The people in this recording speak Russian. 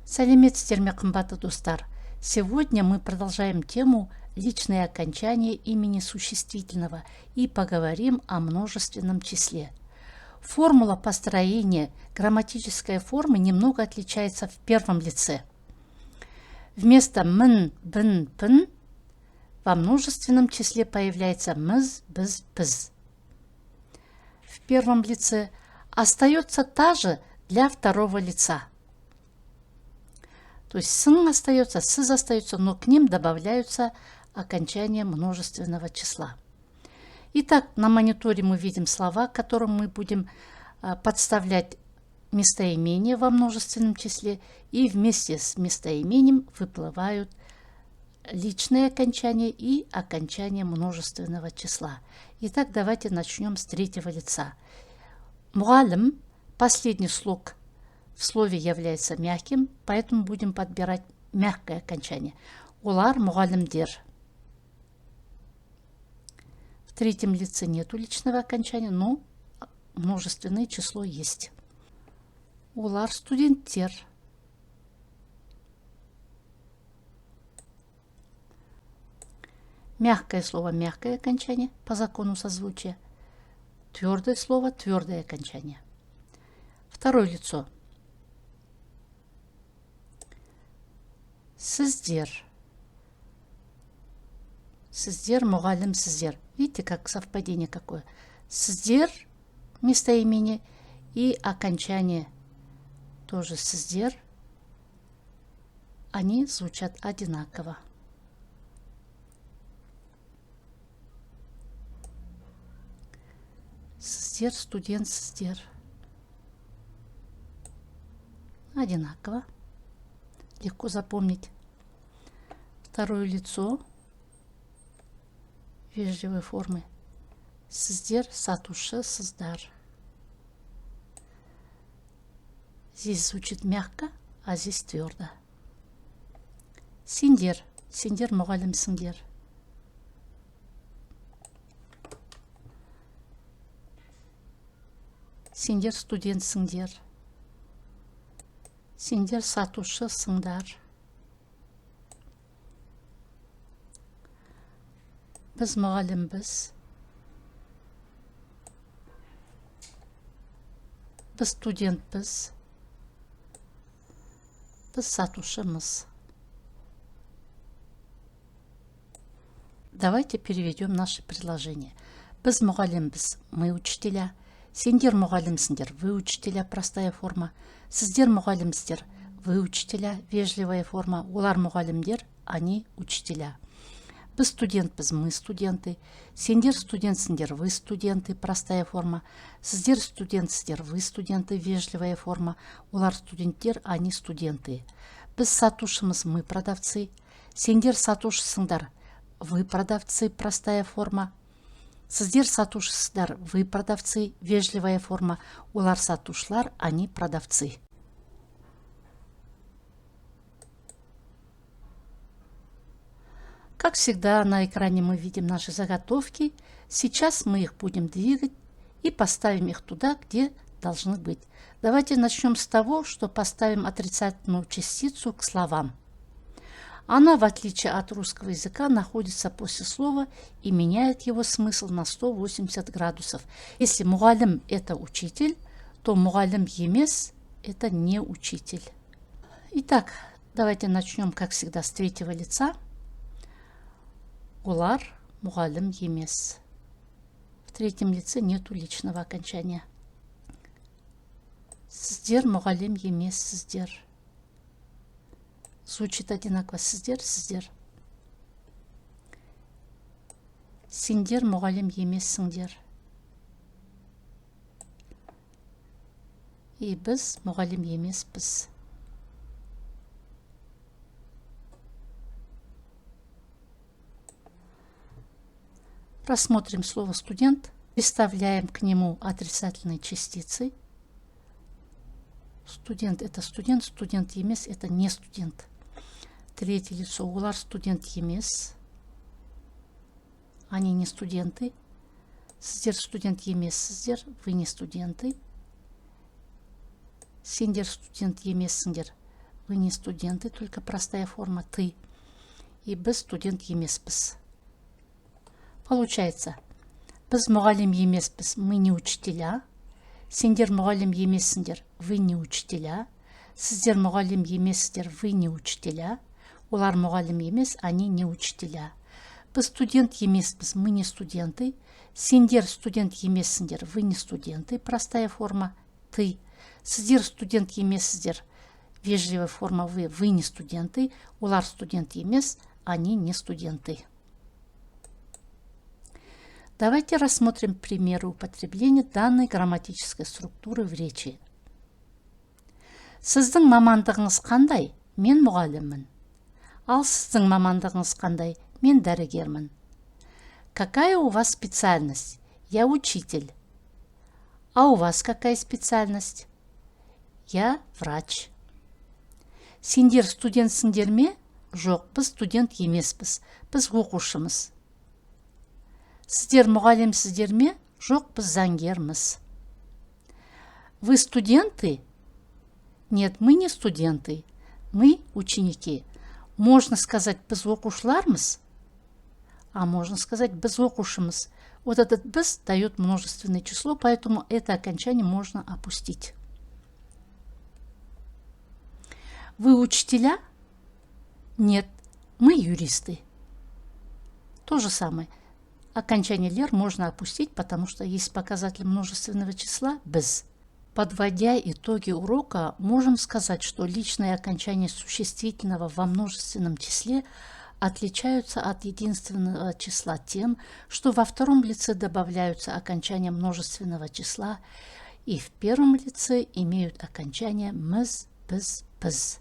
Сәлеметсіздер ме, қымбатты достар! Сегодня мы продолжаем тему личные окончания имени существительного и поговорим о множественном числе. Формула построения грамматической формы немного отличается в первом лице. Вместо мін, бін, пін во множественном числе появляется міз, біз, піз. В первом лице остается та же для второго лица. То есть сын остается, сыз остается, но к ним добавляются окончания множественного числа. Итак, на мониторе мы видим слова, к которым мы будем подставлять местоимения во множественном числе, и вместе с местоимением выплывают личные окончания и окончания множественного числа. Итак, давайте начнем с третьего лица. Муалим, последний слог в слове является мягким, поэтому будем подбирать мягкое окончание. Улар муалимдер. В третьем лице нету личного окончания, но множественное число есть. Улар студенттер. Мягкое слово, мягкое окончание по закону созвучия. Твердое слово, твердое окончание. Второе лицо. Сіздер. Сіздер, мұғалім, сіздер. Видите, как совпадение какое? Сіздер, местоимение, и окончание тоже сіздер. Они звучат одинаково. Сіздер, студент, сіздер. Одинаково. Легко запомнить. Второе лицо вежливой формы. Сіздер, сатушы, сыздар. Здесь звучит мягко, а здесь твердо. Сендер. Сендер, мұғалім, сендер. Сендер, студент, сендер. Сендер, сатушы, сыңдар. Біз мұғалім, біз. Біз студент, біз. Біз сатушымыз. Давайте переведем наши предложения. Біз мұғалім, біз, мы учителя. Сендер мұғалімсіңдер, вы учителя, простая форма. Сіздер мұғалімсіздер, вы учителя, вежливая форма. Олар мұғалімдер, они учителя. Біз студентпіз, мы студенты. Сендер студентсіңдер, вы студенты, простая форма. Сіздер студентсіздер, вы студенты, вежливая форма. Олар студенттер, они студенты. Біз сатушымыз, мы продавцы. Сендер сатушысыңдар, вы продавцы, простая форма. Сіздер сатушысыздар, вы продавцы, вежливая форма. Олар сатушылар, они продавцы. Как всегда, на экране мы видим наши заготовки. Сейчас мы их будем двигать и поставим их туда, где должны быть. Давайте начнем с того, что поставим отрицательную частицу к словам. Она, в отличие от русского языка, находится после слова и меняет его смысл на 180 градусов. Если мұғалім – это учитель, то мұғалім емес – это не учитель. Итак, давайте начнем, как всегда, с третьего лица. Олар мұғалім емес. В третьем лице нету личного окончания. Сіздер мұғалім емес, сіздер. Звучит одинаково. Сіздер, сіздер. Сендер мұғалім емессіңдер. И біз мұғалім емеспіз. Рассмотрим слово студент. Представляем к нему отрицательные частицы. Студент – это студент, студент емес – это не студент. Третье лицо. Олар студент емес. Они не студенты. Сіздер студент емессіздер, вы не студенты. Сендер студент емессіңдер, Вы не студенты, только простая форма ты. И біз студент емеспіз. Получается, біз мұғалім емеспіз, мы не учителя. Сендер мұғалім емессіңдер, вы не учителя. Сіздер мұғалім емессіздер, вы не учителя. Олар мұғалім емес, они не учителя. Біз студент емеспіз, мы не студенты. Сендер студент емессіңдер, вы не студенты. Простая форма ты. Сіздер студент емессіздер, вежливая форма вы не студенты. Олар студент емес, они не студенты. Давайте рассмотрим примеры употребления данной грамматической структуры в речи. Сіздің мамандығыңыз қандай? Мен мұғаліммін. Ал сіздің мамандығыңыз қандай? Мен дәрігермін. Какая у вас специальность? Я учитель. А у вас какая специальность? Я врач. Сендер студентсіңдер ме? Жоқ, біз студент емеспіз. Біз оқушымыз. Сіздер мұғалімсіздер ме? Жоқ, біз заңгерміз. Вы студенты? Нет, мы не студенты. Мы ученики. Можно сказать біз оқушылармыз, а можно сказать біз оқушымыз. Вот этот біз дает множественное число, поэтому это окончание можно опустить. Вы учителя? Нет, мы юристы. То же самое. Окончание лер можно опустить, потому что есть показатель множественного числа без. Подводя итоги урока, можем сказать, что личные окончания существительного во множественном числе отличаются от единственного числа тем, что во втором лице добавляются окончания множественного числа и в первом лице имеют окончание мыз, біз, пыз.